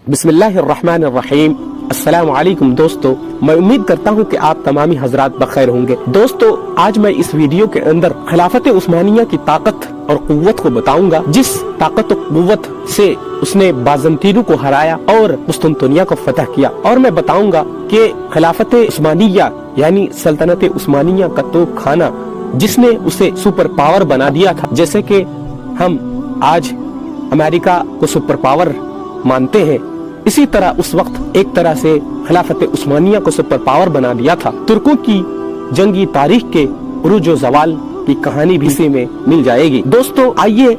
बिस्मिल्लाहिर्रहमानिर्रहीम। अस्सलाम वालेकुम दोस्तों, मैं उम्मीद करता हूँ कि आप तमामी हजरात बखैर होंगे। दोस्तों, आज मैं इस वीडियो के अंदर खिलाफत उस्मानिया की ताकत और कुव्वत को बताऊंगा, जिस ताकत और कुव्वत से उसने बाज़ंतीनों को हराया और कुस्तुनतुनिया को फतह किया। और मैं बताऊंगा कि खिलाफत उस्मानिया यानी सल्तनत उस्मानिया का तोप खाना जिसने उसे सुपर पावर बना दिया था, जैसे कि हम आज अमेरिका को सुपर पावर मानते हैं, इसी तरह उस वक्त एक तरह से खिलाफत उस्मानिया को सुपर पावर बना दिया था। तुर्कों की जंगी तारीख के उरूज व ज़वाल की कहानी भी इसी में मिल जाएगी। दोस्तों, आइए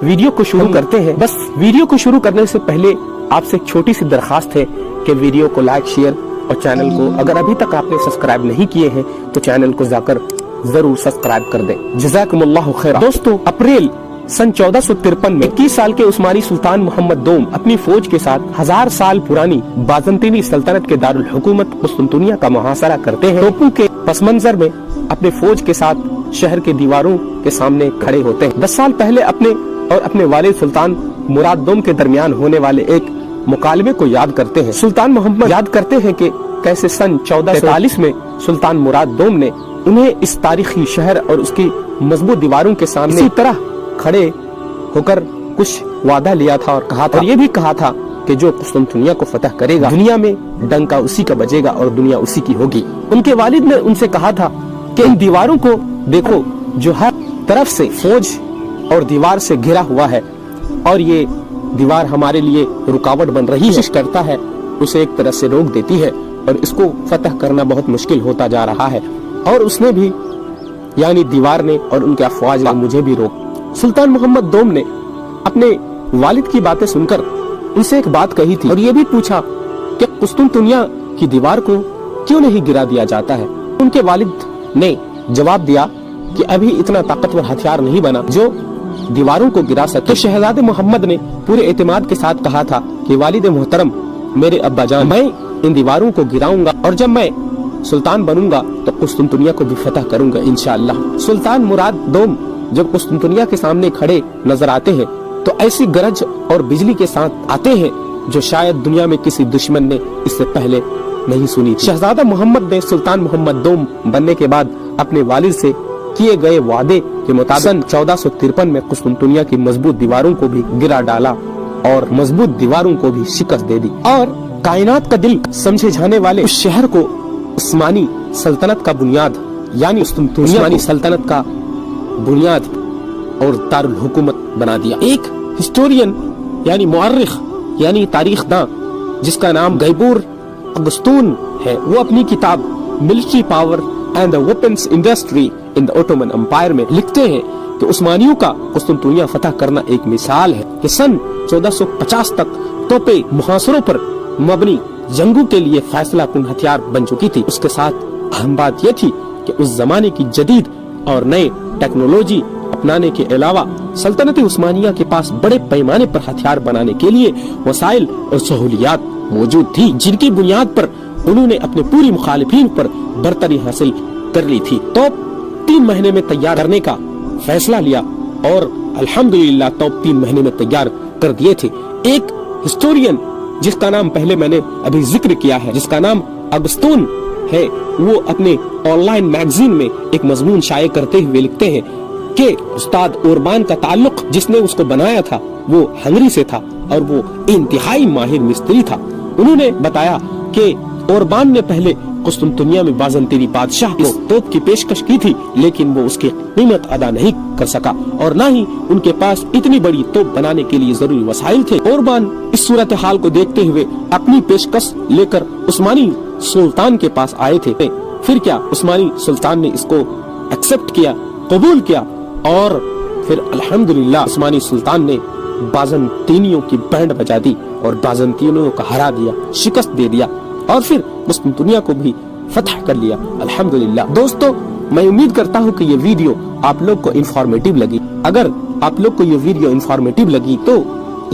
वीडियो को शुरू करते हैं। बस वीडियो को शुरू करने से पहले आपसे एक छोटी सी दरखास्त है कि वीडियो को लाइक, शेयर और चैनल को अगर अभी तक आपने सब्सक्राइब नहीं किए हैं तो चैनल को जाकर जरूर सब्सक्राइब कर दें। जज़ाकुमुल्लाहु खैरा। दोस्तों, अप्रैल सन 1453 में 21 साल के उस्मानी सुल्तान मोहम्मद दोम अपनी फौज के साथ 1000 साल पुरानी बाज़ंतीनी सल्तनत के दारुल हुकूमत कुस्तुनतुनिया का मुहासरा करते हैं। तोपों के पस मंजर में अपने फौज के साथ शहर के दीवारों के सामने खड़े होते हैं। 10 साल पहले अपने वालिद सुल्तान मुराद दोम के दरमियान होने वाले एक मुकालमे को याद करते हैं। सुल्तान मोहम्मद याद करते हैं कि कैसे सन 1443 में सुल्तान मुराद दोम ने उन्हें इस तारीखी शहर और उसकी मजबूत दीवारों के सामने इसी तरह खड़े होकर कुछ वादा लिया था और कहा था, और ये भी कहा था कि जो कुस्तुनतुनिया को फतह करेगा, दुनिया में डंका उसी का बजेगा और दुनिया उसी की होगी। उनके वालिद ने उनसे कहा था कि इन दीवारों को देखो जो हर तरफ से फौज और दीवार से घिरा हुआ है, और ये दीवार हमारे लिए रुकावट बन रही है, कोशिश करता है उसे एक तरह से रोक देती है और इसको फतह करना बहुत मुश्किल होता जा रहा है। और उसने भी यानी दीवार ने और उनके अफवाज ने मुझे भी रोक। सुल्तान मोहम्मद दोम ने अपने वालिद की बातें सुनकर उनसे एक बात कही थी और ये भी पूछा कि कुस्तुनतुनिया की दीवार को क्यों नहीं गिरा दिया जाता है। उनके वालिद ने जवाब दिया कि अभी इतना ताकतवर हथियार नहीं बना जो दीवारों को गिरा सके। तो शहजादे मोहम्मद ने पूरे एतमाद के साथ कहा था कि वालिद मोहतरम, मेरे अब्बा जान, मैं इन दीवारों को गिराऊंगा और जब मैं सुल्तान बनूंगा तो कुस्तुनतुनिया को भी फतह करूंगा इंशाअल्लाह। सुल्तान मुराद दोम जब कुस्तुनतुनिया के सामने खड़े नजर आते हैं तो ऐसी गरज और बिजली के साथ आते हैं जो शायद दुनिया में किसी दुश्मन ने इससे पहले नहीं सुनी थी। शहजादा मोहम्मद ने सुल्तान मोहम्मद दोम बनने के बाद अपने वालिद से किए गए वादे के मुताबिक 1453 में कुस्तुनतुनिया की मजबूत दीवारों को भी गिरा डाला और मजबूत दीवारों को भी शिकस्त दे दी और कायनात का दिल समझे जाने वाले उस शहर को उस्मानी सल्तनत का बुनियाद यानी उस्मानी सल्तनत का बुनियाद और दारुल हुकूमत बना दिया। एक हिस्टोरियन यानी मुअर्रिख यानी तारीखदां जिसका नाम गैबूर अगस्तून है, वो अपनी किताब military power and the weapons industry in the Ottoman Empire में लिखते हैं कि उस्मानियों का कुस्तुनतुनिया फतह करना एक मिसाल है कि सन 1450 तक तोपे मुहासरों पर मबनी जंगों के लिए फैसला कुन हथियार बन चुकी थी। उसके साथ अहम बात यह थी कि उस जमाने की जदीद और नए टेक्नोलॉजी अपनाने के अलावा सल्तनत उस्मानिया के पास बड़े पैमाने पर हथियार बनाने के लिए वसाइल और सहूलियात मौजूद थी, जिनकी बुनियाद पर उन्होंने अपने पूरी मुखालिफिन पर बरतरी हासिल कर ली थी। तो 3 महीने में तैयार करने का फैसला लिया और अल्हम्दुलिल्लाह तो 3 महीने में तैयार कर दिए थे। एक हिस्टोरियन जिसका नाम पहले मैंने अभी जिक्र किया है, जिसका नाम अगस्तून है, वो अपने ऑनलाइन मैगजीन में एक मजमून शाये करते हुए लिखते हैं कि उस्ताद ओरबान का ताल्लुक जिसने उसको बनाया था वो हंगरी से था और वो इंतहाई माहिर मिस्त्री था। उन्होंने बताया कि ओरबान ने पहले कुस्तुनतुनिया में बाज़ंतीनी बादशाह को तोप की पेशकश की थी, लेकिन वो उसकी कीमत अदा नहीं कर सका और न ही उनके पास इतनी बड़ी तोप बनाने के लिए जरूरी वसाइल थे। ओरबान इस सूरत हाल को देखते हुए अपनी पेशकश लेकर उस्मानी सुल्तान के पास आए थे। फिर क्या, उस्मानी सुल्तान ने इसको एक्सेप्ट किया, कबूल किया और फिर अल्हम्दुलिल्लाह उस्मानी सुल्तान ने बाज़ंतीनियों की बैंड बजा दी और बाज़ंतीनियों को हरा दिया, शिकस्त दे दिया और फिर कुस्तुनतुनिया को भी फतह कर लिया अल्हम्दुलिल्लाह। दोस्तों, मैं उम्मीद करता हूँ कि ये वीडियो आप लोग को इंफॉर्मेटिव लगी। अगर आप लोग को ये वीडियो इंफॉर्मेटिव लगी तो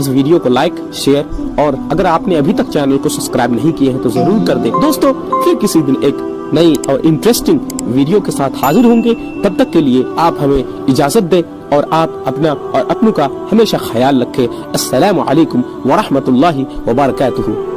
इस वीडियो को लाइक, शेयर और अगर आपने अभी तक चैनल को सब्सक्राइब नहीं किए हैं तो जरूर कर दें। दोस्तों, फिर किसी दिन एक नई और इंटरेस्टिंग वीडियो के साथ हाजिर होंगे। तब तक के लिए आप हमें इजाजत दें। اور آپ اپنا اور اپنوں کا ہمیشہ خیال رکھیں۔ السلام علیکم ورحمۃ اللہ وبرکاتہ۔